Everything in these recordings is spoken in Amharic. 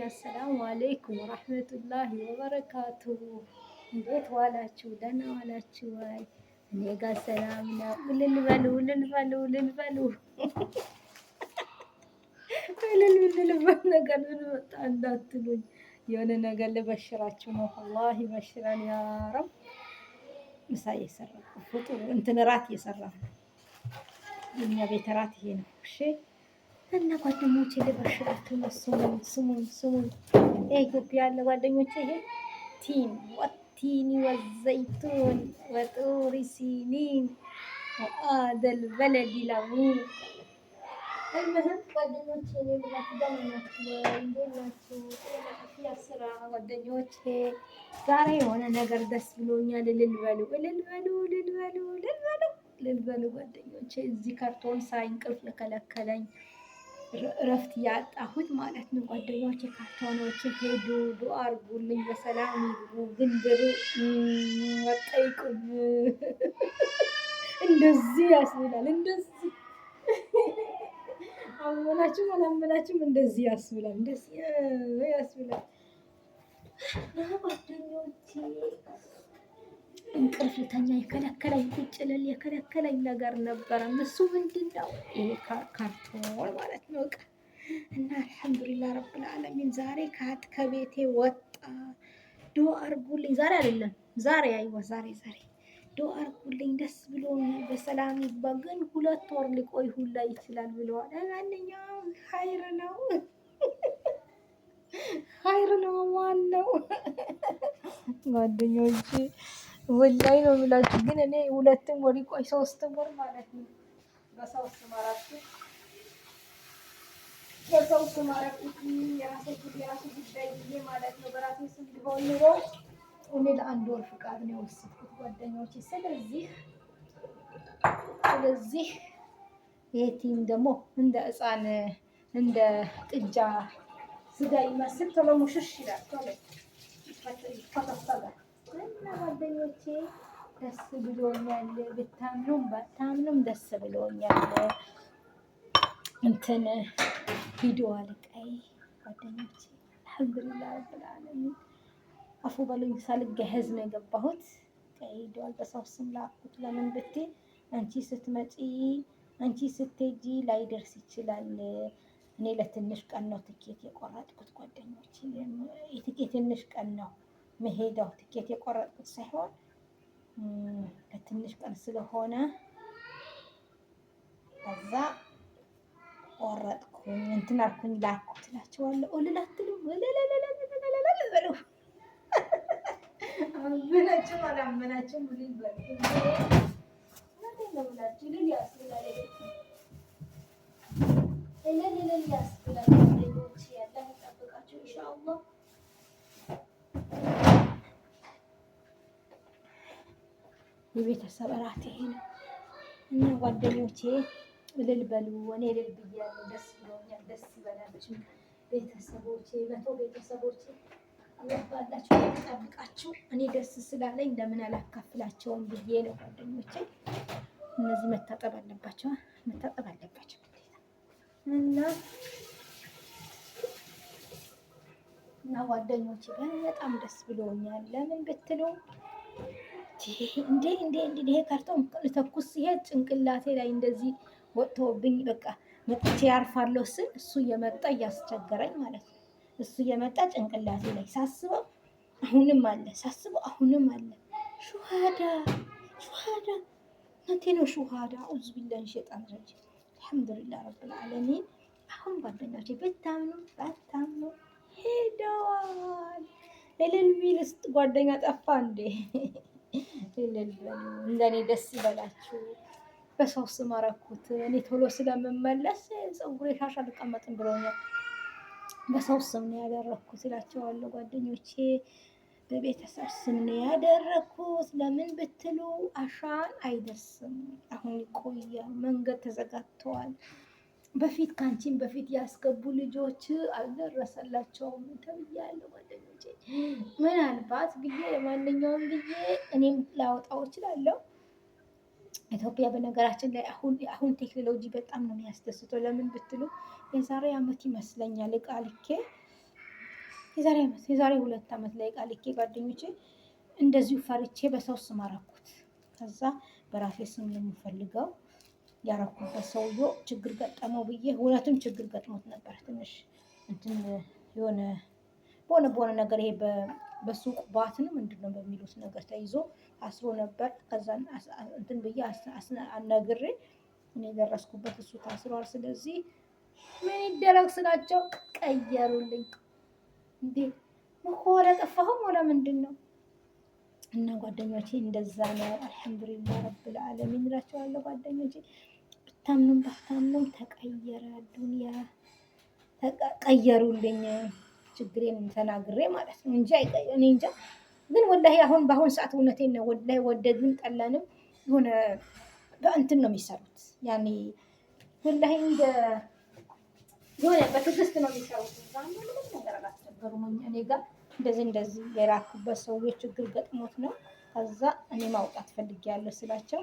አሰላሙ አለይኩም ወራህመቱላሂ ወበረካቱ። እንዴት ዋላችሁ? ደህና ዋላችሁ ወይ? እኔ ጋር ሰላም ነው። እልል በሉ እልል በሉ እልል በሉ እልል የምንልበት ነገር ምን መጣ እንዳትሉኝ፣ የሆነ ነገር ልበሽራችሁ ነው። አላህ ይበሽረን ያ ረብ። ምሳ እየሰራሁ ፍጡር እንትን እራት እየሰራሁ ነው። የእኛ ቤት እራት ይሄ ነው። እሺ እና ጓደኞቼ ልበሽራችሁ ነው። ስሙን ኢትዮጵያ ያለ ጓደኞቼ ይሄ ቲን ወቲኒ ወዘይቱን ወጡሪ ሲኒን ወአደል በለዲ ለሚን المهم ጓደኞቼ ብላችሁ ደህና ናችሁ ወይ? እንዴት ናችሁ? ስራ ጓደኞቼ ዛሬ የሆነ ነገር ደስ ብሎኛል። እልል በሉ እልል በሉ እልል በሉ እልል በሉ እልል በሉ ጓደኞቼ። እዚህ ካርቶን ሳይ እንቅልፍ የከለከለኝ እረፍት ያጣሁት ማለት ነው ጓደኞቼ። ካርቶኖቼ ሄዱ። ዱአ አድርጉልኝ በሰላም ይግቡ። ግን ብሩ ወጣይቁኝ እንደዚህ ያስብላል። እንደዚህ አመናችሁም አላመናችሁም እንደዚህ ያስብላል። እንደዚህ ያስብላል። ጓደኞቼ እንቅልፍ ልተኛ የከለከለኝ ቁጭ ልል የከለከለኝ ነገር ነበረ። እሱ ምንድን ነው? ይሄ ካርቶን ማለት ነው እቃ እና አልሐምዱሊላህ ረብል ዓለሚን ዛሬ ከቤቴ ወጣ። ዱአ አድርጉልኝ። ዛሬ አይደለም ዛሬ ዛሬ ዱአ አድርጉልኝ። ደስ ብሎኛል። በሰላም ይግባ። ግን 2 ወር ሊቆይ ሁላ ይችላል ብለዋል። ለማንኛውም ኸይር ነው ኸይር ነው። ማን ነው ጓደኞቼ ወላሂ ነው የምላችሁ። ግን እኔ 2 ወር ይቆይ 3 ወር ማለት ነው በሰው ስማረኩት የራሴ ጉዳይ ብዬ ማለት ነው። በራሴ ስም ቢሆን ኑሮ እኔ ለ1 ወር ፍቃድ ነው የወሰድኩት ጓደኞቼ። ስለዚህ የቲም ደግሞ እንደ ሕፃን እንደ ጥጃ ስጋ ይመስል ቶሎ ሙሽሽ ይላል። ቶሎ ይፈተፈታል። እና ጓደኞቼ ደስ ብሎኛል። ብታምኑም ባታምኑም ደስ ብሎኛል። እንትን ቪዲዮ አልቀይ ጓደኞቼ አልሐምዱሊላህ ረብል ዓለሚን። አፉ በሉኝ ሳልገህዝ ነው የገባሁት። ቀይዷል። በሰው ስም ላኩት። ለምን ብትይ አንቺ ስትመጪ አንቺ ስትሄጂ ላይደርስ ይችላል። እኔ ለትንሽ ቀን ነው ትኬት የቆረጥኩት ጓደኞቼ። ትንሽ ቀን ነው መሄዳው። ትኬት የቆረጥኩት ሳይሆን ለትንሽ ቀን ስለሆነ ከዛ ቆረጥኩኝ። እንትን አልኩኝ ላኩት እላቸዋለሁ። እልላትሉ በሉ አመናችሁም አላመናችሁም ልል በሉ ልል ያስብላል። ልል ያስብላል። ጓደኞቼ ያላህ ይጠብቃችሁ ኢንሻአላህ። የቤተሰብ እራት ይሄ ነው እና ጓደኞቼ እልል በሉ። እኔ እልል ብያለሁ። ደስ ብሎኛል። ደስ ይበላችሁ ቤተሰቦቼ። ቤተሰቦቼ ባላችሁ ተጠብቃችሁ እኔ ደስ ስላለኝ ለምን አላካፍላቸውም ብዬ ነው ጓደኞቼ። እነዚህ መታጠብ አለባቸው እና ጓደኞቼ በጣም ደስ ብሎኛል። ለምን ብትሉ እንዴ ይሄ ካርቶን ልተኩስ ሲሄድ ጭንቅላቴ ላይ እንደዚህ ወጥቶብኝ በቃ መጥቼ ያርፋለሁ ስል እሱ እየመጣ እያስቸገረኝ ማለት ነው። እሱ እየመጣ ጭንቅላቴ ላይ ሳስበው አሁንም አለ ሹሃዳ ነቴ ነው ሹሃዳ አውዝ ቢላሂ ሸይጣን ረጂም። አልሐምዱሊላህ ረብል ዓለሚን። አሁን ጓደኞቼ ብታምኑ ባታምኑ ሄደዋል። እልል ቢል ጓደኛ ጠፋ እንዴ? እልል በሉ። እንደኔ ደስ ይበላችሁ። በሰው ስም አደረኩት። እኔ ቶሎ ስለምመለስ ፀጉሬ ሻሽ አልቀመጥም ብሎኛል። በሰው ስም ነው ያደረኩት እላቸዋለሁ ጓደኞቼ። በቤተሰብ ስም ነው ያደረኩት። ለምን ብትሉ አሻን አይደርስም። አሁን ይቆያል። መንገድ ተዘጋግተዋል። በፊት ካንቺን በፊት ያስገቡ ልጆች አልደረሰላቸውም ተብያለሁ ጓደኞቼ። ምናልባት ብዬ ለማንኛውም ብዬ እኔም ላወጣው እችላለሁ። ኢትዮጵያ በነገራችን ላይ አሁን ቴክኖሎጂ በጣም ነው የሚያስደስተው። ለምን ብትሉ የዛሬ ዓመት ይመስለኛል እቃ ልኬ የዛሬ 2 ዓመት ላይ ዕቃ ልኬ ጓደኞቼ እንደዚሁ ፈርቼ በሰው ስም አደረኩት። ከዛ በራሴ ስም ነው የምፈልገው ያረኩበት። ሰውዬው ችግር ገጠመው ብዬ እውነትም ችግር ገጥሞት ነበር። ትንሽ እንትን የሆነ በሆነ ነገር ይሄ በሱቅ ባት ነው ምንድን ነው በሚሉት ነገር ተይዞ አስሮ ነበር። ከዛ እንትን ብዬ አናግሬ እኔ ደረስኩበት፣ እሱ ታስሯል። ስለዚህ ምን ይደረግ ስላቸው ቀየሩልኝ። እንዴ ሆነ ጠፋሁም ወላ ምንድን ነው? እና ጓደኞቼ እንደዛ ነው። አልሐምዱሊላህ ረብል ዓለሚን እላቸዋለሁ ጓደኞቼ። ብታምኑም ባታምኑም ተቀየረ ዱንያ፣ ተቀየሩልኝ ችግሬን ተናግሬ ማለት ነው እንጂ እኔ እንጃ። ግን ወላሂ አሁን በአሁን ሰዓት እውነቴን ነው ወላሂ ወደድንም ጠላንም የሆነ በእንትን ነው የሚሰሩት። ያኔ ወላሂ እንደ የሆነ በትዕግስት ነው የሚሰሩት። ምንም ነገር አላስቸገሩም። እኔ ጋር እንደዚህ የራኩበት ሰውዬ ችግር ገጥሞት ነው። ከዛ እኔ ማውጣት ፈልጌያለሁ ስላቸው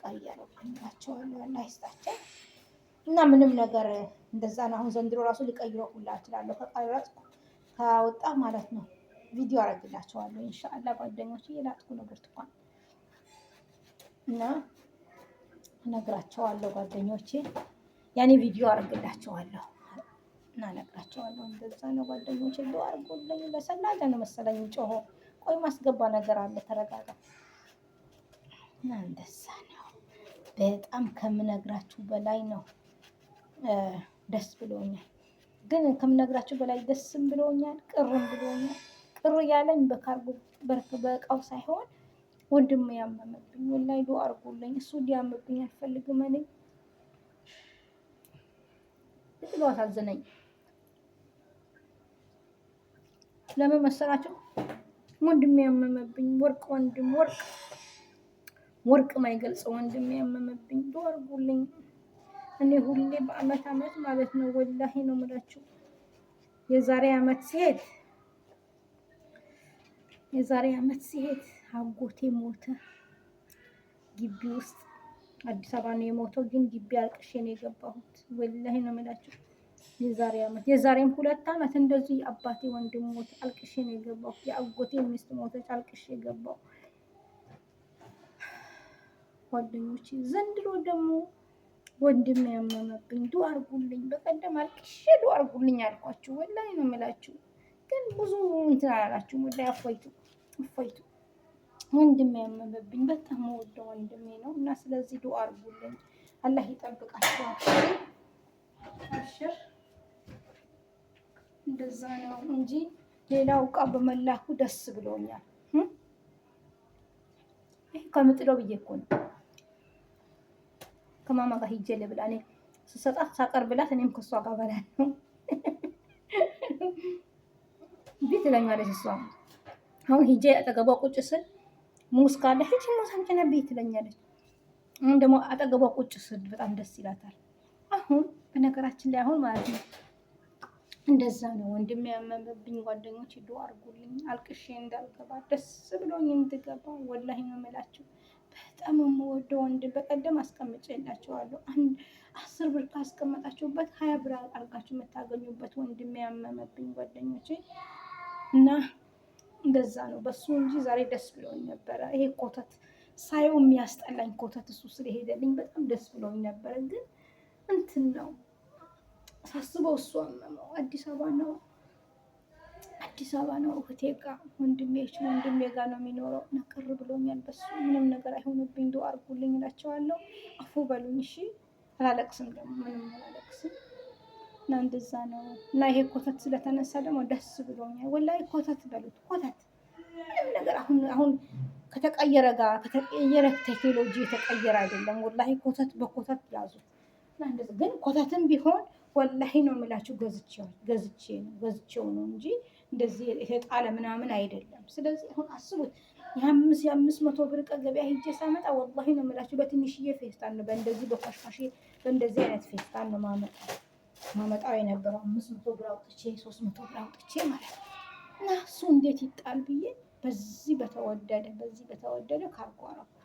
ቀየሩላቸዋለሁ። አላህ ይስጣቸው። እና ምንም ነገር እንደዛ ነው። አሁን ዘንድሮ ራሱ ሊቀይረው ሁላ እችላለሁ ከቀረጽኩ ካወጣ ማለት ነው። ቪዲዮ አረግላቸዋለሁ ኢንሻአላህ ጓደኞቼ። የላጥኩ ነው ብርቱካን እና እነግራቸዋለሁ ጓደኞቼ። ያኔ ቪዲዮ አረግላቸዋለሁ እና እነግራቸዋለሁ። እንደዛ ነው ጓደኞቼ። ዱአ አድርጉልኝ። ለሰላደ ነው መሰለኝ ጮሆ። ቆይ ማስገባ ነገር አለ፣ ተረጋጋ። እና እንደዛ ነው። በጣም ከምነግራችሁ በላይ ነው ደስ ብሎኛል። ግን ከምነግራችሁ በላይ ደስም ብሎኛል፣ ቅርም ብሎኛል። ቅር ያለኝ በካርጎ በእቃው ሳይሆን ወንድም ያመመብኝ። ወላሂ ዱአ አድርጉልኝ። እሱ ሊያምብኝ አልፈልግም። እኔ ጥሎ አሳዘነኝ። ለምን መሰላችሁ? ወንድም ያመመብኝ። ወርቅ ማይገልጸው ወንድም ያመመብኝ። ዱአ አድርጉልኝ። እኔ ሁሌ በአመት ማለት ነው ወላሂ ነው የምላችሁ። የዛሬ አመት ሲሄድ አጎቴ ሞተ። ግቢ ውስጥ አዲስ አበባ ነው የሞተው፣ ግን ግቢ አልቅሼ ነው የገባሁት። ወላሂ ነው የምላችሁ። የዛሬም 2 ዓመት እንደዚህ አባቴ ወንድም ሞተ፣ አልቅሼ ነው የገባሁት። የአጎቴ ሚስት ሞተች፣ አልቅሼ ገባሁ ጓደኞቼ። ዘንድሮ ደግሞ ወንድም ያመመብኝ። ዱአ አድርጉልኝ። በቀደም አልቅሼ ዱአ አድርጉልኝ አልኳችሁ። ወላሂ ነው የምላችሁ። ግን ብዙ እንትን አላላችሁም። ወላሂ አፎይቱ ወንድም ያመመብኝ። በጣም ወደው ወንድሜ ነው እና ስለዚህ ዱአ አድርጉልኝ። አላህ ይጠብቃችሁ። አብሽር። እንደዛ ነው እንጂ ሌላው ዕቃ በመላኩ ደስ ብሎኛል። ይሄ ከምጥለው ብዬ እኮ ነው ከማማ ጋር ሂጄ ልብላ። እኔ ስሰጣት ሳቀርብላት እኔም ከሷ ጋር በላለሁ። ቤት ትለኛለች እሷ። አሁን ሂጄ አጠገቧ ቁጭ ስል ሙዝ ካለ ሂጂ ሙዝ አምጪና ቤት ትለኛለች። አሁን ደግሞ አጠገቧ ቁጭ ስል በጣም ደስ ይላታል። አሁን በነገራችን ላይ አሁን ማለት ነው እንደዛ ነው። ወንድሜ ያመመብኝ ጓደኞች ዱአ አድርጉልኝ። አልቅሼ እንዳልገባ ደስ ብሎኝ እንድገባ ወላሂ ነው የምላችሁ። በጣም የምወደው ወንድም በቀደም አስቀምጬላችኋለሁ። 10 ብር ካስቀመጣችሁበት 20 ብር አድርጋችሁ የምታገኙበት ወንድሜ ያመመብኝ ጓደኞቼ። እና እንደዛ ነው በሱ እንጂ ዛሬ ደስ ብሎኝ ነበረ። ይሄ ኮተት ሳየው የሚያስጠላኝ ኮተት እሱ ስለሄደልኝ በጣም ደስ ብሎኝ ነበረ። ግን እንትን ነው ሳስበው እሱ አመመው። አዲስ አበባ ነው እህቴ ጋር ወንድሜ ጋር ነው የሚኖረው። ነቅር ብሎኛል በሱ። ምንም ነገር አይሆንብኝ። ዱአ አድርጉልኝ እላቸዋለሁ። አፉ በሉኝ እሺ። አላለቅስም ደግሞ ምንም አላለቅስም። እና እንደዛ ነው። እና ይሄ ኮተት ስለተነሳ ደግሞ ደስ ብሎኛል። ወላሂ ኮተት በሉት ኮተት። ምንም ነገር አሁን ከተቀየረ ቴክኖሎጂ የተቀየረ አይደለም። ወላሂ ኮተት በኮተት ያዙት። እና እንደዛ ግን ኮተትም ቢሆን ወላሂ ነው የምላችሁ ገዝቼው ነው እንጂ እንደዚህ የተጣለ ምናምን አይደለም። ስለዚህ አሁን አስቡት የ500 ብር ዕቃ ገበያ ሂጄ ሳመጣ ወላሂ ነው የምላችሁ በትንሽዬ ፌስታል ነው በእንደዚህ በኳሽኳሽ በእንደዚህ አይነት ፌስታል ነው ማመጣው የነበረው 500 ብር አውጥቼ 300 ብር አውጥቼ ማለት ነው። እና እሱ እንዴት ይጣል ብዬ በዚህ በተወደደ ካርጎ አደረኩት።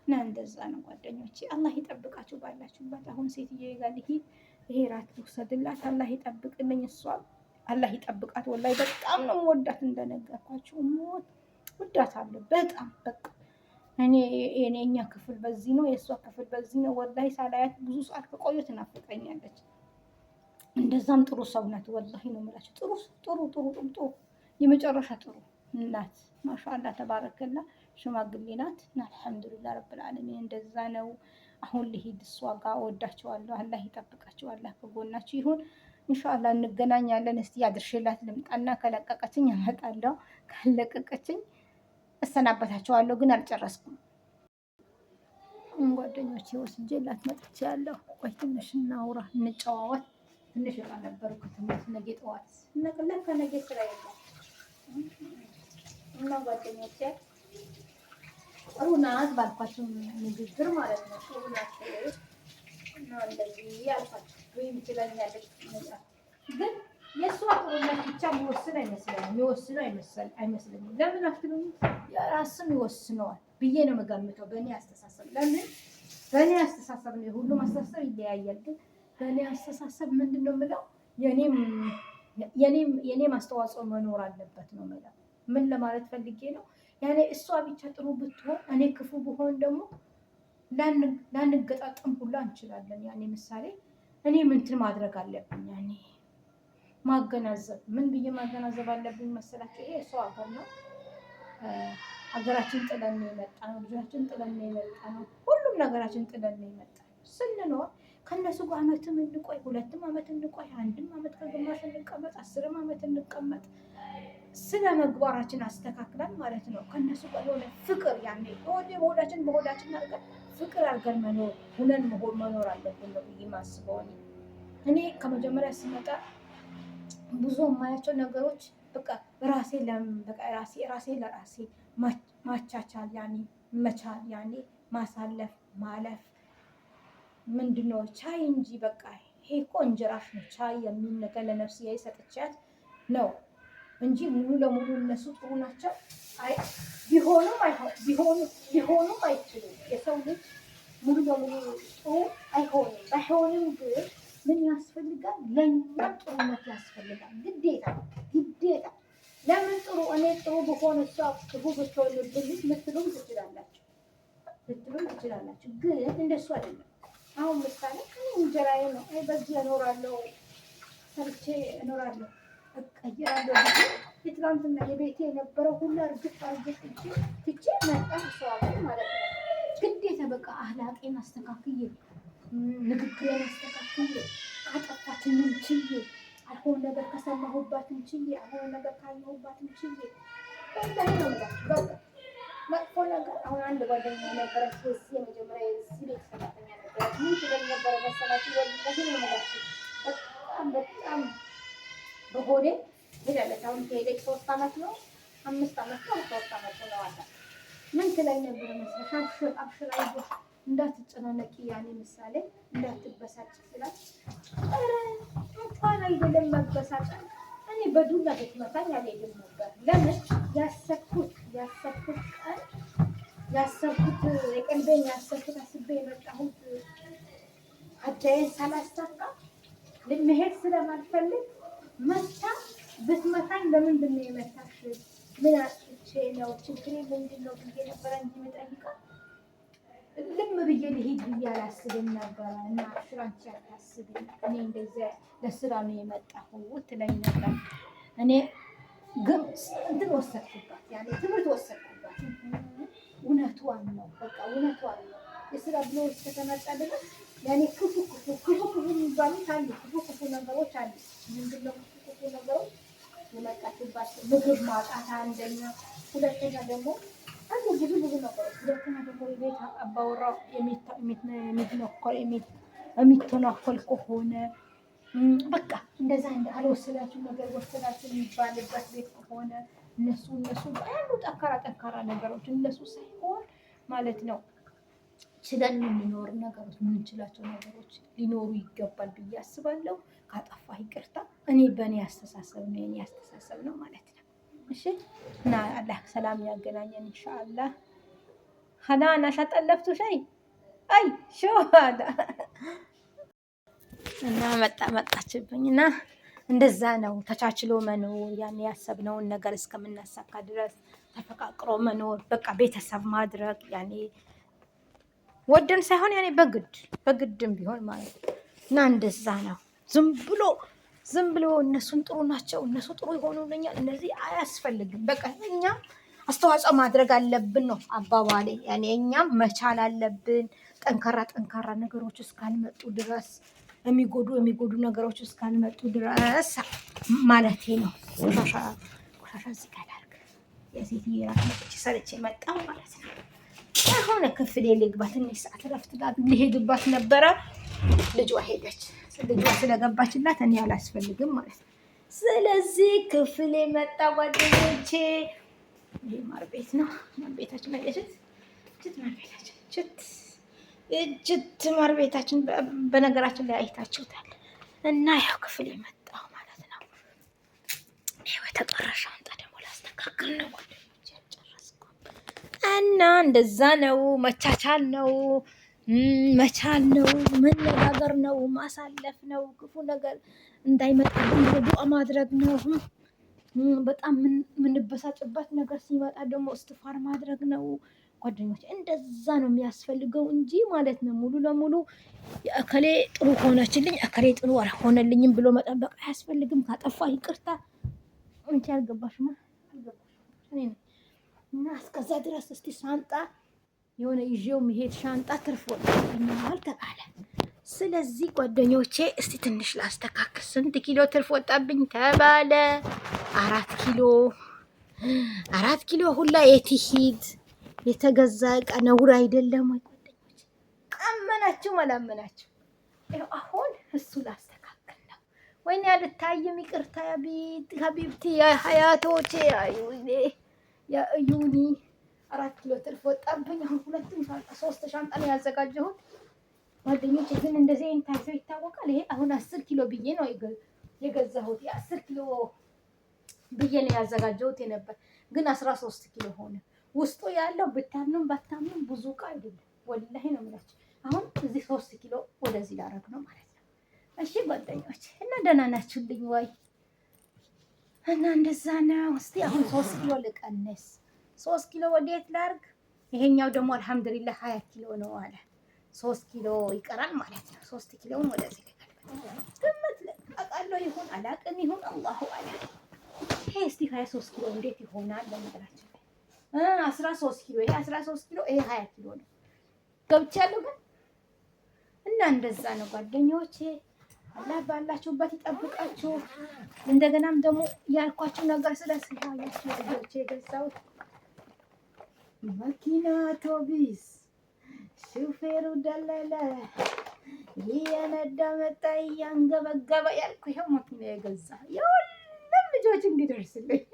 እና እንደዛ ነው ጓደኞቼ። አላህ ይጠብቃችሁ ባላችሁበት። አሁን ሴትዬ ጋር ልሂድ፣ ይሄ ራት ልውሰድላት። አላህ ይጠብቅልኝ። እሷ አላህ ይጠብቃት። ወላሂ በጣም ነው የምወዳት፣ እንደነገርኳችሁ እወዳታለሁ በጣም በቃ እኔ የእኛ ክፍል በዚህ ነው፣ የእሷ ክፍል በዚህ ነው። ወላሂ ሳላያት ብዙ ሰዓት ከቆየ ትናፍቀኛለች። እንደዛም ጥሩ ሰው ናት። ወላሂ ነው የምላችሁ። ጥሩ ጥሩ ጥሩ ጥሩ ጥሩ የመጨረሻ ጥሩ ናት። ማሻአላህ ተባረከላ። ሽማግሌ ናት። አልሐምዱሊላህ ረብል ዓለሚን። እንደዛ ነው። አሁን ልሂድ እሷ ጋር። ወዳቸዋለሁ። አላህ ይጠብቃቸው። አላህ ከጎናችሁ ይሁን። ኢንሻአላህ እንገናኛለን። እስቲ አድርሽላት ልምጣና ከለቀቀችኝ አመጣለሁ፣ ካለቀቀችኝ እሰናበታቸዋለሁ። ግን አልጨረስኩም። ጓደኞቼ ወስጄላት መጥቻለሁ። ቆይ ትንሽ እናውራ፣ እንጨዋወት። ትንሽ እቃ ነበርኩ ትምህርት ነገ ጠዋት ነቅለን ከነገ ስራ የለም እና ጓደኞቼ ጥሩ ናት ባልኳቸው ንግግር ማለት ነው። ጥሩ ናት እና እንደዚህ ያልኳቸው ወይም ትለኛለች። ግን የእሷ ጥሩነት ብቻ የሚወስን አይመስለኝም። ለምን አትሉኝ? የራስም ይወስነዋል ብዬ ነው የምገምተው፣ በእኔ አስተሳሰብ። ለምን በእኔ አስተሳሰብ ነው፣ የሁሉም አስተሳሰብ ይለያያል። ግን በእኔ አስተሳሰብ ምንድን ነው የምለው፣ የኔም አስተዋጽኦ መኖር አለበት ነው የምለው። ምን ለማለት ፈልጌ ነው? ያኔ እሷ ብቻ ጥሩ ብትሆን እኔ ክፉ ብሆን ደግሞ ላንገጣጥም ሁላ እንችላለን። ያኔ ምሳሌ እኔ ምንትን ማድረግ አለብኝ፣ ያኔ ማገናዘብ። ምን ብዬ ማገናዘብ አለብኝ መሰላችሁ? ይሄ እሷ ሀገር ነው፣ ሀገራችን ጥለን ነው የመጣ ነው፣ ልጆቻችን ጥለን ነው የመጣ ነው፣ ሁሉም ነገራችን ጥለን ነው የመጣ ነው። ስንኖር ከእነሱ ጋር አመትም እንቆይ፣ 2 ዓመት እንቆይ፣ 1 ዓመት ከግማሽ እንቀመጥ፣ 10 ዓመት እንቀመጥ፣ ስነ ምግባራችን አስተካክለን ማለት ነው። ከእነሱ ጋር የሆነ ፍቅር ያኔ በሆዳችን አድርገን ፍቅር አድርገን መኖር አለብን ነው ብዬ ማስበው። እኔ ከመጀመሪያ ስመጣ ብዙ የማያቸው ነገሮች በቃ ራሴ ለራሴ ማቻቻል ያኔ መቻል ያኔ ማሳለፍ ማለፍ ምንድነው ቻይ እንጂ በቃ ይሄ እኮ እንጀራሽ ነው ቻይ የሚል ነገር ለነፍስዬ ሰጥቻት ነው እንጂ ሙሉ ለሙሉ እነሱ ጥሩ ናቸው ቢሆኑም አይችሉም። የሰው ልጅ ሙሉ ለሙሉ ጥሩ አይሆንም። ባይሆንም ግን ምን ያስፈልጋል? ለእኛም ጥሩነት ያስፈልጋል። ግዴታ። ለምን ጥሩ እኔ ጥሩ ብሆን እሷ ክፉ ብትሆንብኝ ልትሉም ትችላላችሁ። ግን እንደሱ አይደለም። አሁን ምሳሌ እኔ እንጀራዬ ነው፣ በዚህ እኖራለሁ፣ ሰርቼ እኖራለሁ፣ እቀይራለሁ። የትናንትና የቤቴ የነበረው ሁሉ እርግፍ ትቼ መጣ ሰው ማለት ነው። ግዴታ በቃ አህላቄን አስተካክዬ ንግግሬን አስተካክዬ ካጠፋችንን ችዬ አልሆነ ነገር ከሰማሁባትን ችዬ አልሆነ ነገር ካየሁባትን ችዬ በላይ ነው በቃ መጥፎ ነገር። አሁን አንድ ጓደኛ ነበረች፣ የመጀመሪያ የዚህ ቤት ሰራተኛ ነበረች። ምን ትለኝ ነበረ መሰላችሁ? ወልቀት ነው የምላችሁ። በጣም በሆዴ ሄዳለች። አሁን ከሄደች 3 ዓመት ነው 5 ዓመት ነው 3 ዓመት ነው አለ። ምን ትለኝ ነበረ መሰላችሁ? አብሽር አይዞሽ እንዳትጨናነቂ፣ ያኔ ምሳሌ እንዳትበሳጭ ስላት፣ ኧረ እንኳን አይደለም መበሳጭ እኔ በዱላ ብትመታኝ አልሄድም ነበር። ለምን ያሰብኩት ቀን የቀልቤን ያሰብኩት አስቤ የመጣሁት አዳዬን ሳላሳካ ልመሄድ ስለማልፈልግ ብትመታኝ ለምንድን ነው የመታሽ? ምን አጥቼ ነው? ችግሬ ምንድን ነው ብዬ ነበረ እንጂ የምጠይቃት ልም ብዬ ልሂድ ብዬ አላስብም ነበረ። እና ሽራንቺ አታስብም፣ እኔ እንደዚያ ለስራ ነው የመጣሁት ትለኝ ነበር። እኔ ግን እንትን ወሰድኩባት፣ ያኔ ትምህርት ወሰድኩባት። እውነቷን ነው፣ በቃ እውነቷን ነው። የስራ ብሎ እስከተመጣ ድረስ ያኔ ክፉ የሚባሉት አሉ፣ ክፉ ነገሮች አሉ። ምንድን ነው ክፉ ነገሮች የመጣችባት? ምግብ ማጣት አንደኛ፣ ሁለተኛ ደግሞ አንዱ ብዙ ነገሮች፣ ሁለተኛ ደግሞ የቤት አባወራው የሚተናኮል ከሆነ በቃ እንደዛ አልወሰዳችሁ ነገር ወሰዳችሁ የሚባልበት ቤት ከሆነ እነሱ ያሉ ጠንካራ ነገሮች እነሱ ሳይሆን ማለት ነው ችለን የሚኖር ነገሮች የምንችላቸው ነገሮች ሊኖሩ ይገባል ብዬ አስባለሁ። ካጠፋ ይቅርታ። እኔ በእኔ አስተሳሰብ ነው ማለት ነው። እሺ እና አላህ ሰላም ያገናኘን ኢንሻአላህ። ሀናና ሻጠለፍቱ ሸይ አይ ሾ እና መጣችብኝና እንደዛ ነው ተቻችሎ መኖር። ያን ያሰብነውን ነገር እስከምናሳካ ድረስ ተፈቃቅሮ መኖር፣ በቃ ቤተሰብ ማድረግ ያኔ ወደን ሳይሆን ያኔ በግድም ቢሆን ማለት ነው። እና እንደዛ ነው። ዝም ብሎ እነሱን ጥሩ ናቸው እነሱ ጥሩ ይሆኑልኛል እነዚህ አያስፈልግም። በቃ እኛም አስተዋጽኦ ማድረግ አለብን ነው አባባሌ። ያኔ እኛም መቻል አለብን። ጠንካራ ነገሮች እስካልመጡ ድረስ የሚጎዱ ነገሮች እስካልመጡ ድረስ ማለቴ ነው። ቆሻሻ እዚህ ጋር ላድርግ። የሴት የራት መጥቼ ሰርቼ መጣሁ ማለት ነው። የሆነ ክፍሌ ልግባ። ትንሽ ሰዓት እረፍት ሊሄድባት ነበረ። ልጇ ሄደች። ልጇ ስለገባችላት እኔ አላስፈልግም ማለት ነው። ስለዚህ ክፍሌ መጣ ጓደኞቼ። ይሄ ማር ቤት ነው። ማር ቤታችን እጅት ማር ቤታችን በነገራችን ላይ አይታችሁታል። እና ያው ክፍሌ መጣሁ ማለት ነው። ይሄው የተቀረ ሻንጣ ደግሞ ላስተካክል ነው ጓደኞቼ። አልጨረስኩም። እና እንደዛ ነው። መቻቻል ነው። መቻል ነው። መነጋገር ነው። ማሳለፍ ነው። ክፉ ነገር እንዳይመጣብን ዱዓ ማድረግ ነው። በጣም የምንበሳጭበት ነገር ሲመጣ ደግሞ እስትፋር ማድረግ ነው ጓደኞች። እንደዛ ነው የሚያስፈልገው እንጂ ማለት ነው ሙሉ ለሙሉ እከሌ ጥሩ ሆነችልኝ እከሌ ጥሩ አልሆነልኝም ብሎ መጠበቅ አያስፈልግም። ካጠፋ ይቅርታ። እንቺ አልገባሽማ እና እስከዛ ድረስ እስቲ ሻንጣ የሆነ ይዤው መሄድ ሻንጣ ትርፍ ወጣብኛል ተባለ። ስለዚህ ጓደኞቼ እስቲ ትንሽ ላስተካክል። ስንት ኪሎ ትርፍ ወጣብኝ ተባለ? 4 ኪሎ ሁላ የት ይሂድ? የተገዛ እቃ ነውር አይደለም ወይ ጓደኞቼ? አመናችሁም አላመናችሁ አሁን እሱ ላስተካክል ነው። ወይኔ አልታይም። ይቅርታ ሀቢብቲ ሀያቶቼ የዩኒ 4 ኪሎ ትርፍ ወጣብኝ። አሁን 3 ሻንጣ ነው ያዘጋጀሁት ጓደኞቼ። ግን እንደዚህ አይነት ታይቶ ይታወቃል። ይሄ አሁን 10 ኪሎ ብዬ ነው የገዛሁት። የ10 ኪሎ ብዬ ነው ያዘጋጀሁት የነበር። ግን 13 ኪሎ ሆነ። ውስጡ ያለው ብታምኑም ባታምኑም ብዙ እቃ አይደለም። ወላሂ ነው የምላችሁ። አሁን እዚህ 3 ኪሎ ወደዚህ ላደርግ ነው ማለት ነው። እሺ ጓደኞቼ እና ደህና ናችሁልኝ ወይ? እና እንደዛ ነው። እስቲ አሁን 3 ኪሎ ልቀንስ። 3 ኪሎ ወዴት ላርግ? ይሄኛው ደግሞ አልሐምዱሊላህ 20 ኪሎ ነው አለ። 3 ኪሎ ይቀራል ማለት ነው። 3 ኪሎውን ወደዚህ ልቀንስ። ግምት አውቃለሁ ይሁን አላቅም ይሁን አላሁ አለም። ይሄ እስቲ 23 ኪሎ እንዴት ይሆናል? ለነገራችን 13 ኪሎ ይሄ 13 ኪሎ ይሄ 20 ኪሎ ነው ገብቻለሁ። ግን እና እንደዛ ነው ጓደኞቼ። አላህ ባላችሁበት ይጠብቃችሁ። እንደገናም ደግሞ ያልኳችሁ ነገር ስለስያያችሁ ልጆቼ የገዛሁት መኪና አውቶቢስ ሹፌሩ ደለለ እየነዳ መጣ እያንገበገበ ያልኩ ይኸው መኪና የገዛ የሁሉም ልጆች እንዲደርስልኝ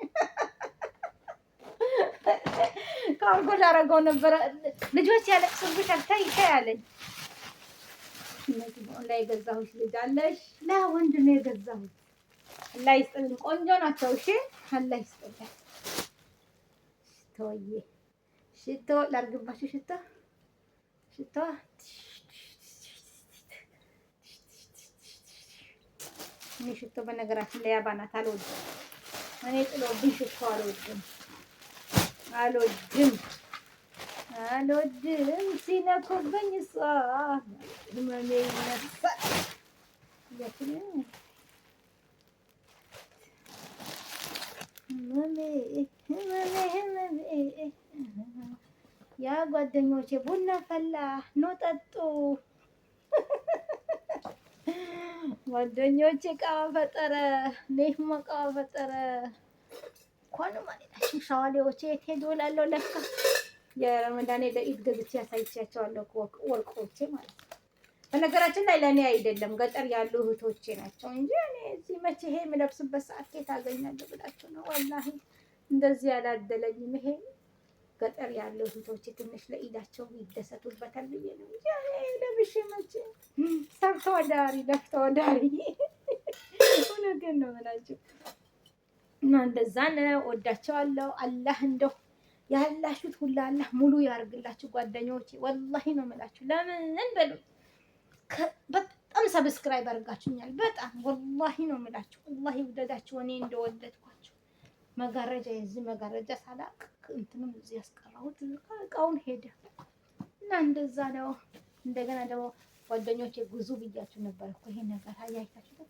ካርጎል አደረገው ነበረ። ልጆች ያለቅሱብሻል ታይ ያለኝ ላይ የገዛሁት ልጅ አለሽ? ለወንድ ነው የገዛሁት። አላህ ይስጥልኝ። ቆንጆ ናቸው። እሺ አላህ ይስጥልኝ። ሽቶዬ ሽቶ ላርግባችሁ። ሽቶ እኔ ሽቶ በነገራችን ላይ ያባናት አልወድም። እኔ ጥሎብኝ ሽቶ አልወድም ሲነኩብኝ እሷ ህመሜ ይነሳል። ያ ጓደኞቼ ቡና ፈላ ኖ ጠጡ። ጓደኞቼ ቃዋ ፈጠረ ኔህማ ቃዋ ፈጠረ እንኳን ማለት ሻዋሌዎቼ የት ሄዶ እላለሁ። ለካ የረመዳኔ ለኢድ ገዝቼ ያሳይቻቸዋለሁ ወርቆቼ ማለት ነው። በነገራችን ላይ ለእኔ አይደለም ገጠር ያሉ እህቶቼ ናቸው እንጂ እኔ እዚህ መቼ ይሄ የምለብስበት ሰዓት ከየት አገኛለሁ ብላችሁ ነው። ወላሂ እንደዚህ ያላደለኝም። ይሄ ገጠር ያሉ እህቶቼ ትንሽ ለኢዳቸው ይደሰቱበታል ብዬ ነው እንጂ እኔ ለብሼ መቼ ሰርተው አዳሪ ለፍተው አዳሪ እውነቴን ነው የምላችሁ። እና እንደዛ ነው። ወዳቸዋለሁ። አላህ እንደው ያላችሁት ሁላ አላህ ሙሉ ያርግላችሁ ጓደኞቼ። ወላሂ ነው የምላችሁ። ለምን በሉ በጣም በጣም ሰብስክራይብ አድርጋችሁኛል። በጣም ወላሂ ነው የምላችሁ። አላህ ይውደዳችሁ እኔ እንደወደድኳችሁ። መጋረጃ የዚህ መጋረጃ ሳላቅ እንትንም እዚህ ያስቀራሁት እቃውን ሄደ እና እንደዛ ነው። እንደገና ደግሞ ጓደኞቼ ጉዙ ብያችሁ ነበር እኮ ይሄ ነገር አያይታችሁ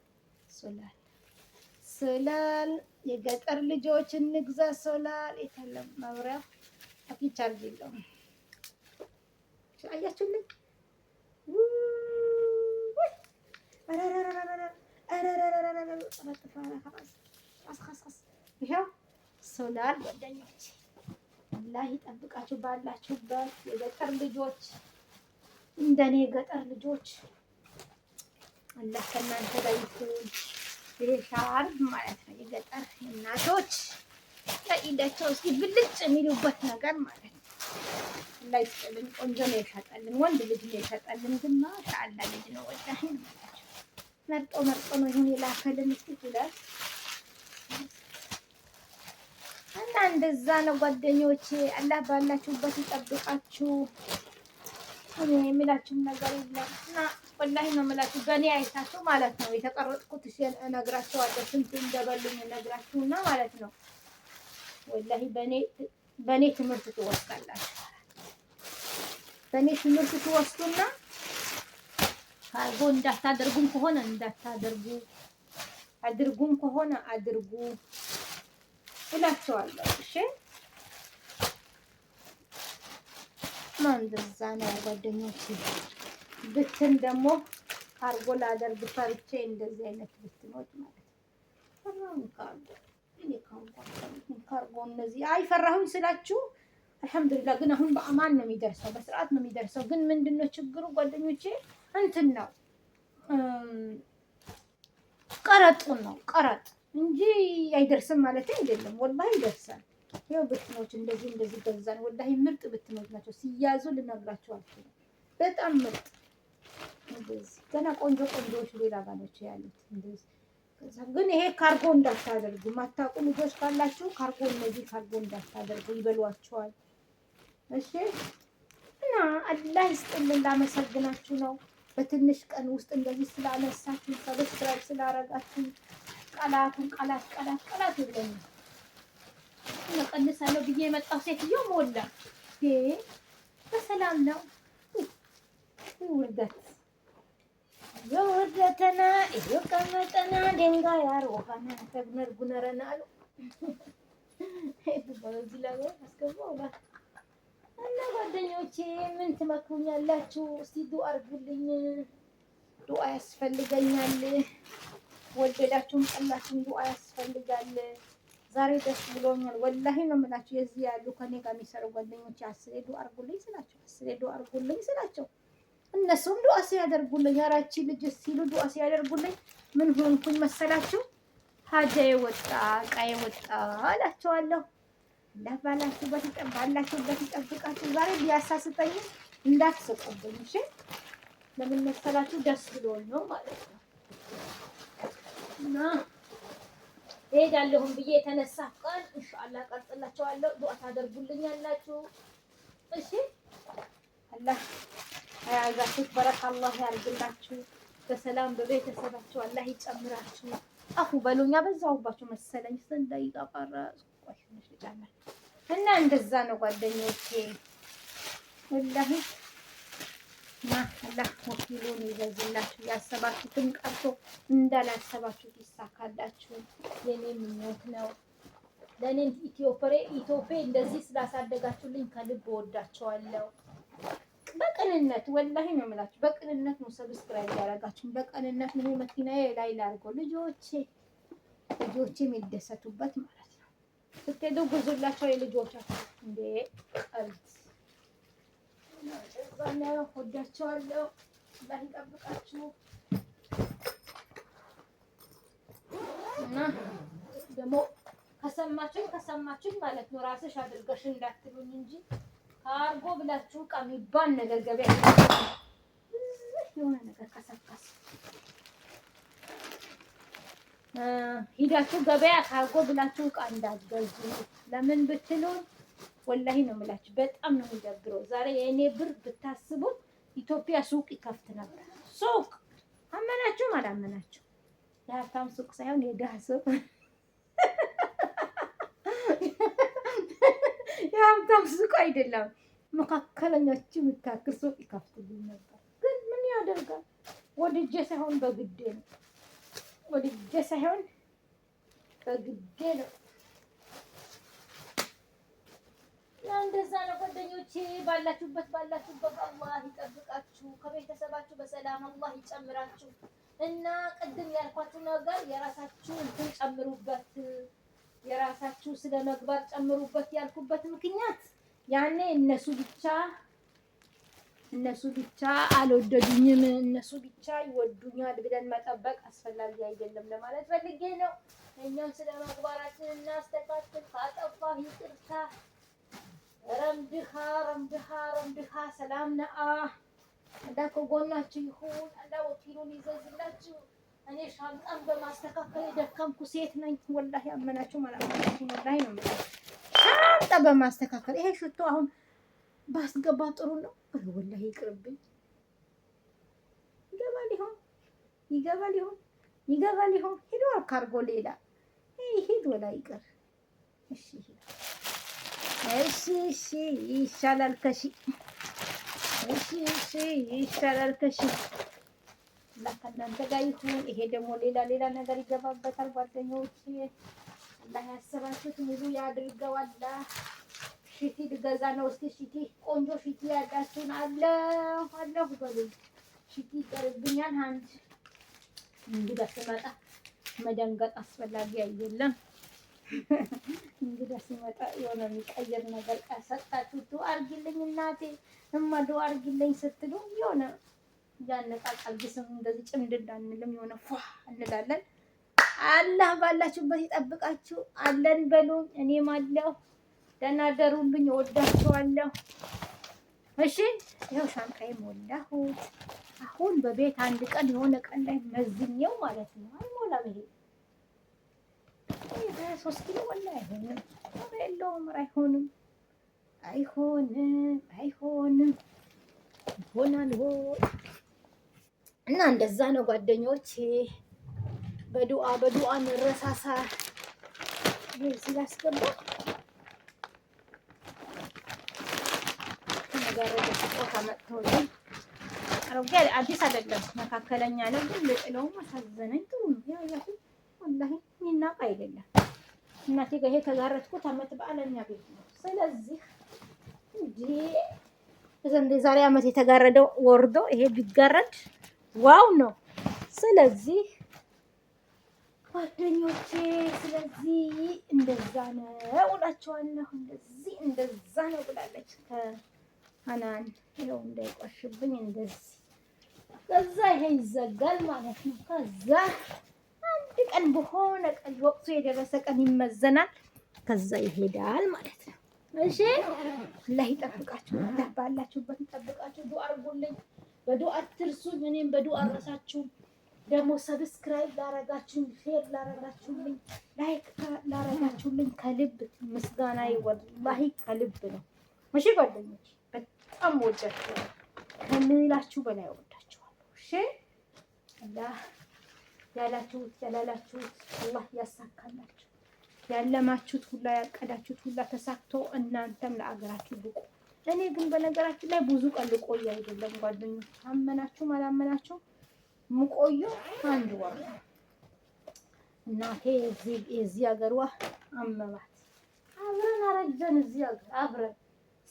ሶላር የገጠር ልጆች እንግዛ ሶላር የተለም መብሪያ አፊ ቻርጅ የለውም። አያችሁልኝ ይኸው ሶላር ጓደኞች አላህ ይጠብቃችሁ ባላችሁበት የገጠር ልጆች እንደኔ የገጠር ልጆች አላህ ከእናንተ ጋር ይሁን። ይሄ ሻርብ ማለት ነው የገጠር እናቶች ለኢዳቸው እስኪ ብልጭ የሚሉበት ነገር ማለት ነው። አላህ ይስጥልን። ቆንጆ ነው የሸጠልን፣ ወንድ ልጅ ነው የሸጠልን። ግን ማሻአላ ልጅ ነው ወላሂ መርጦ ነው ይሁን የላከልን እስኪ ይላል እና እንደዛ ነው ጓደኞቼ። አላህ ባላችሁበት ይጠብቃችሁ። እኔ የሚላችሁም ነገር የለም እና ወላሂ ነው የምላችሁ። በእኔ አይታችሁ ማለት ነው የተቀረጥኩት እነግራችኋለሁ። ስንት እንደበሉኝ እነግራችሁና ማለት ነው ወላሂ በእኔ ትምህርት ትወስዳላችሁ። በእኔ ትምህርት ትወስዱና ካርጎ እንዳታደርጉም ከሆነ እንዳታደርጉ፣ አድርጉም ከሆነ አድርጉ እላችኋለሁ። እሺ እንደዛ ነው ጓደኞቼ። ብትን ደግሞ ካርጎ ላደርግ ፈርቼ እንደዚህ አይነት ብትኖች ማለት ነው። ካርጎ እነዚህ አይፈራሁኝ ስላችሁ አልሐምዱሊላህ። ግን አሁን በአማን ነው የሚደርሰው፣ በስርዓት ነው የሚደርሰው። ግን ምንድነው ችግሩ ጓደኞቼ? እንትን ነው ቀረጡን ነው ቀረጥ እንጂ አይደርስም ማለት አይደለም። ወላሂ ይደርሳል። ይኸው ብትኖች እንደዚህ ገዛን። ወላሂ ምርጥ ብትኖች ናቸው። ሲያዙ ልነግራቸው አልችልም። በጣም ምርጥ እንደዚህ ገና ቆንጆዎች ሌላ ጋኖች ያሉት እንደዚህ። ግን ይሄ ካርጎ እንዳታደርጉ ማታውቁ ልጆች ካላችሁ እነዚህ ካርጎ እንዳታደርጉ ይበሏቸዋል። እሺ እና አላህ ይስጥልን። ላመሰግናችሁ ነው በትንሽ ቀን ውስጥ እንደዚህ ስላነሳችሁ ሰብስክራይብ ስላረጋችሁ። ቃላት የለኝም። እቀንሳለሁ ብዬ የመጣው ሴትዮ ሞላ በሰላም ነው። ውርደተና ቀመጠና ድንጋይ አርወፋና ተግነር ጉነረና አሉ በዚህ ላይ አስገባው እና ጓደኞቼ ምን ትመክሩኛላችሁ? እስቲ ዱአ አድርጉልኝ። ዱአ ያስፈልገኛል። ወደዳችሁም ጠላችሁም ዱአ ያስፈልጋል። ዛሬ ደስ ብሎኛል። ወላሂ ነው የምላችሁ። የዚህ ያሉ ከኔ ጋር የሚሰሩ ጓደኞቼ አስሬ ዱአ አድርጉልኝ ስላቸው እነሱም ዱአ ሲያደርጉልኝ አራቺ ልጅ ሲሉ ዱአ ሲያደርጉልኝ ምን ሆንኩኝ መሰላችሁ? ሀጃዬ ወጣ ቃዬ ወጣ አላቸዋለሁ። ባላችሁበት ይጠብቃችሁ። ዛሬ ቢያሳስተኝ እንዳትስቁብኝ እሺ። ለምን መሰላችሁ? ደስ ብሎኝ ነው ማለት ነው። እና ሄዳለሁም ብዬ የተነሳ ቀን ኢንሻአላህ ቀርጽላችኋለሁ። ዱአ ታደርጉልኛላችሁ እሺ። አላህ ያዛችሁ በረካ አላህ ያርግላችሁ። በሰላም በቤተሰባችሁ አላህ ይጨምራችሁ። አፉ በሉኛ በዛውባችሁ መሰለኝ ስንት ደቂቃ ቀረ እና እንደዛ ነው ጓደኞቼ። ወላሂ እና አላህ ወኪሉን ይዘዝላችሁ። ያሰባችሁትን ቀርቶ እንዳላሰባችሁት ይሳካላችሁ። የኔ ምኞት ነው። ለኔ ኢትዮጵያ እንደዚህ ስላሳደጋችሁልኝ ከልብ ወዳቸዋለሁ። በቅንነት ወላሂ ነው የምላችሁ። በቅንነት ነው ሰብስክራይብ ያደረጋችሁ። በቅንነት ነው መኪናዬ ላይ ላድርገው ልጆቼ የሚደሰቱበት ማለት ነው። ስትሄዱ ጉዙላቸው የልጆቻችሁ እንዴ ቀልት እና ወዳቸዋለሁ። አላህ ይጠብቃችሁ እና ደግሞ ከሰማችሁኝ ማለት ነው ራስሽ አድርገሽ እንዳትሉኝ እንጂ ካርጎ ብላችሁ ዕቃ የሚባል ነገር ገበያ የሆነ ነገር ከሰካስ ሂዳችሁ ገበያ ካርጎ ብላችሁ ዕቃ እንዳትገዙ። ለምን ብትሉን ወላሂ ነው የምላችሁ በጣም ነው የሚደብረው። ዛሬ የእኔ ብር ብታስቡት ኢትዮጵያ ሱቅ ይከፍት ነበር። ሱቅ አመናችሁም አላመናችሁ የሀብታም ሱቅ ሳይሆን የድሃ ሱቅ የሀብታም ሱቅ አይደለም፣ መካከለኛችሁ የምታክል ሱቅ ይከፍቱልኝ ነበር። ግን ምን ያደርጋል ወድጄ ሳይሆን በግዴ ነው። ወድጄ ሳይሆን በግዴ ነው። እንደዛ ነው ጓደኞቼ። ባላችሁበት አላህ ይጠብቃችሁ፣ ከቤተሰባችሁ በሰላም አላህ ይጨምራችሁ እና ቅድም ያልኳችሁ ነገር የራሳችሁ እንትን ጨምሩበት፣ የራሳችሁ ስለ መግባር ጨምሩበት ያልኩበት ምክንያት ያኔ እነሱ ብቻ አልወደዱኝም፣ እነሱ ብቻ ይወዱኛል ብለን መጠበቅ አስፈላጊ አይደለም ለማለት ፈልጌ ነው። እኛም ስለ መግባራችን እናስተካክል። ካጠፋህ ይቅርታ። ረምድሃ ሰላም ነአ። አላህ ከጎናችሁ ይሁን። አላህ ወኪሉን ይዘዝላችሁ። እኔ ሻንጣን በማስተካከል የደከምኩ ሴት ነኝ። ወላሂ አመናችሁ ማላመናችሁ ወላሂ ነው የምልህ። ሻንጣ በማስተካከል ይሄ ሽቶ አሁን ባስገባ ጥሩ ነው። ወላሂ ይቅርብኝ። ይገባል ይሆን ሄዷል። ካርጎ ሌላ ሄድ ወላ ይቀር። እሺ ይሻላል ከሺ። ይሻላል ከሺ። ከእናንተ ጋር ይሁን። ይሄ ደግሞ ሌላ ነገር ይገባበታል ጓደኞች። አላህ ያሰባችሁት ሙሉ ያድርገዋል። ሽቲ ልገዛ ነው። እስኪ ሽቲ ቆንጆ ሽቲ ያላችሁን አለሁ በሉኝ። ሽቲ ይቀርብኛል። አንድ እንግዳ ሲመጣ መደንገጥ አስፈላጊ አይደለም። እንግዳ ሲመጣ የሆነ የሚቀየር ነገር ሰጣችሁ ዱአ አድርጊልኝ እናቴ እማ ዱአ አድርጊልኝ ስትሉ የሆነ ያነቃቃል። ጅስም እንደዚህ ጭምድድ አንልም፣ የሆነ ፏ እንላለን። አላህ ባላችሁበት ይጠብቃችሁ። አለን በሉኝ። እኔም አለሁ። ደህና ደሩልኝ። እወዳችኋለሁ። እሺ ይኸው ሻንጣዬ ሞላሁት። አሁን በቤት አንድ ቀን የሆነ ቀን ላይ መዝኘው ማለት ነው። አይሞላም ይሄ 3 ኪሎ ወላ አይሆንም። ኧረ የለውም። አይሆንም ይሆናል እና እንደዛ ነው ጓደኞቼ። በዱአ እንረሳሳ። ስላስገባ ተነጋረደ ስጦታ መጥቶልኝ አሮጌ አዲስ አይደለም መካከለኛ ነው፣ ግን ልጥለውም አሳዘነኝ። ጥሩ ነው ያያችሁ ወላሂ የሚናቅ አይደለም። እናቴ ጋር የተጋረድኩት ዓመት በዓለኛ ቤት ነው። ስለዚህ እንደ ዛሬ ዓመት የተጋረደው ወርዶ ይሄ ቢጋረድ ዋው ነው። ስለዚህ ጓደኞቼ እንደዛ ነው እላቸዋለሁ። እንደዛ ነው ብላለች ከሀናን። ይኸው እንዳይቆሽብኝ እንደዚህ። ከዛ ይሄ ይዘጋል ማለት ነው። ከዛ አንድ ቀን በሆነ ቀን ወቅቱ የደረሰ ቀን ይመዘናል። ከዛ ይሄዳል ማለት ነው። እሺ አላህ ይጠብቃችሁ። አላህ ባላችሁበት ይጠብቃችሁ። ዱአ አድርጉልኝ። በዱአ አትርሱኝ። እኔም በዱአ አረሳችሁ። ደግሞ ሰብስክራይብ ላረጋችሁኝ፣ ሼር ላረጋችሁልኝ፣ ላይክ ላረጋችሁልኝ ከልብ ምስጋናዬ ወላሂ ከልብ ነው። እሺ ጓደኞች በጣም ወዳችኋለሁ። ከምላችሁ በላይ ወዳችኋለሁ። እሺ አላህ ያላችሁት ያላላችሁት አላህ ያሳካላችሁ። ያለማችሁት ሁላ ያቀዳችሁት ሁላ ተሳክቶ እናንተም ለአገራችሁ ብቁ። እኔ ግን በነገራችን ላይ ብዙ ቀን ልቆይ አይደለም ጓደኞች፣ አመናችሁም አላመናችሁም ምቆየው አንድ ወር ነው። እናቴ የዚህ ሀገሯ አመማት። አብረን አረጀን እዚህ ሀገር አብረን።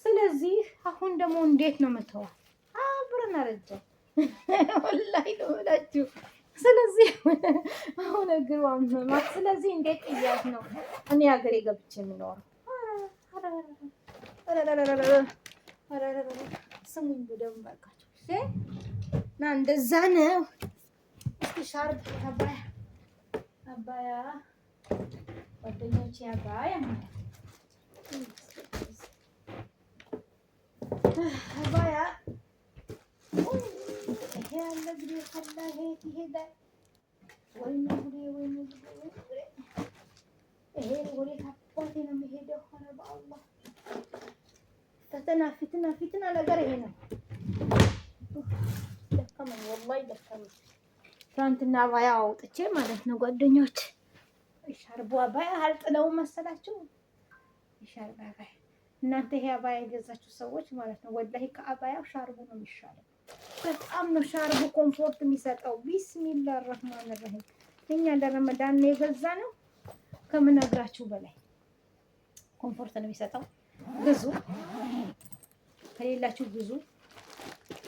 ስለዚህ አሁን ደግሞ እንዴት ነው መተዋል? አብረን አረጀን ወላሂ ነው እላችሁ። ስለዚህ አሁን እግሯ አመማት። ስለዚህ እንዴት ጥያት ነው እኔ ሀገሬ ገብቼ የምኖረው? ስሙኝ በደንብ አልካችሁ እና እንደዛ ነው። እስኪ ሻርፕ አባያ ጓደኞቼ አባያ ማለት አባያ ይሄ ያለ ግሬ ከላ ይሄዳል። ወይኔ ጉዴ ይሄ ወደ ታባቴ ነው የሚሄደው። ሆነ በአላህ ፊትና ነገር ይሄ ነው። ደከመኝ ወላሂ ደከመኝ። ትናንትና አባያ አውጥቼ ማለት ነው ጓደኞች። ሻርቡ አባያ አልጥለውም መሰላችሁ? ሻርቡ አባያ እናንተ ይሄ አባያ የገዛችሁ ሰዎች ማለት ነው ወላሂ ከአባያው ሻርቡ ነው የሚሻለው። በጣም ነው ሻርቡ ኮምፎርት የሚሰጠው። ቢስሚላህ አርህማን አርሂም። እኛ ለረመዳን ነው የገዛ ነው ከምነግራችሁ በላይ ኮምፎርት ነው የሚሰጠው። ግዙ፣ ከሌላችሁ ግዙ።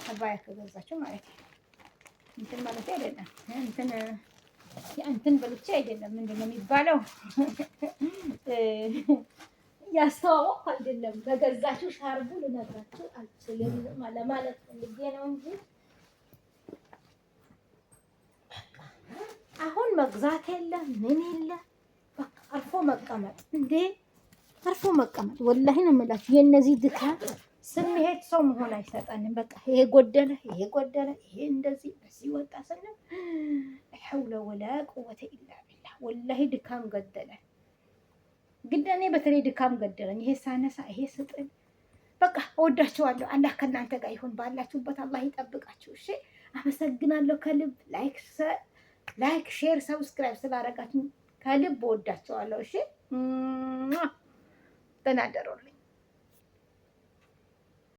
አባያ ከገዛችሁ ማለት ነው እንትን ማለት አይደለም እንትን በልቼ አይደለም ምንድን ነው የሚባለው ያስተዋወቅኩ አይደለም። በገዛችሁ ሻርቡ ልነግራችሁ አልችልም ለማለት ፈልጌ ነው እንጂ አሁን መግዛት የለም ምን የለም። በቃ አርፎ መቀመጥ እንዴ አርፎ መቀመጥ። ወላሂ ነው የምላችሁ የእነዚህ ድካም ስንሄድ ሰው መሆን አይሰጠንም። በቃ ይሄ ጎደለ፣ ይሄ እንደዚህ በዚህ ወጣ ስንል ሐውለ ወላ ቁወተ ኢላ ቢላህ። ወላሂ ድካም ገደለን። ግን እኔ በተለይ ድካም ገደለኝ። ይሄ ሳነሳ ይሄ ስጥል በቃ እወዳችኋለሁ። አላህ ከእናንተ ጋር ይሁን። ባላችሁበት አላህ ይጠብቃችሁ። እሺ፣ አመሰግናለሁ ከልብ። ላይክ፣ ሼር፣ ሰብስክራይብ ስላደረጋችሁ ከልብ እወዳችኋለሁ። እሺ፣ ተናደሩልኝ።